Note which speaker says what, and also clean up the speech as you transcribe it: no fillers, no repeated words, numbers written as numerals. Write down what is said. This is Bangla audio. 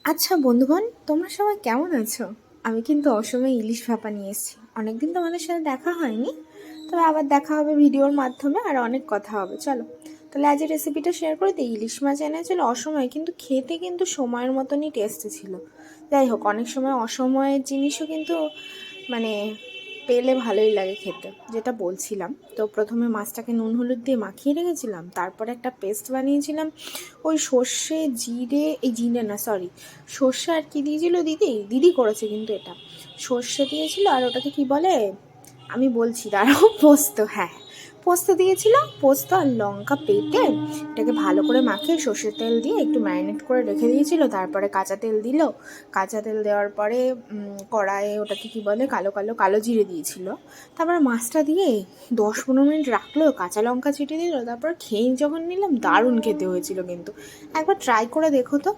Speaker 1: আচ্ছা বন্ধুগণ, তোমরা সবাই কেমন আছো? আমি কিন্তু অসময়ে ইলিশ ভাপা নিয়ে এসেছি। অনেকদিন তোমাদের সাথে দেখা হয়নি, তবে আবার দেখা হবে ভিডিওর মাধ্যমে, আর অনেক কথা হবে। চলো তাহলে আজ রেসিপিটা শেয়ার করে দিই। ইলিশ মাছ এনেছিল অসময়ে, কিন্তু খেতে কিন্তু সময়ের মতনই টেস্টি ছিল। যাই হোক, অনেক সময় অসময়ের জিনিসও কিন্তু মানে পেলে ভালোই লাগে খেতে। যেটা বলছিলাম, তো প্রথমে মাছটাকে নুন হলুদ দিয়ে মাখিয়ে রেখেছিলাম, তারপরে একটা পেস্ট বানিয়েছিলাম। ওই সর্ষে জিরে, এই জিরে না সরি, সর্ষে আর কি দিয়েছিল, দিদি দিদি করেছে কিন্তু এটা। সর্ষে দিয়েছিল, আর ওটাকে কি বলে আমি বলছি দাঁড়াও, পোস্ত, হ্যাঁ পোস্ত দিয়েছিল। পোস্ত আর লঙ্কা পেটে এটাকে ভালো করে মাখিয়ে সর্ষের তেল দিয়ে একটু ম্যারিনেট করে রেখে দিয়েছিল। তারপরে কাঁচা তেল দিল। কাঁচা তেল দেওয়ার পরে কড়াইয়ে ওটাকে কি বলে কালো কালো কালো জিরে দিয়েছিল। তারপরে মাছটা দিয়ে 10-15 মিনিট রাখলো, কাঁচা লঙ্কা ছিটিয়ে দিল। তারপর খেয়ে যখন নিলাম, দারুণ খেতে হয়েছিল কিন্তু। একবার ট্রাই করে দেখো তো।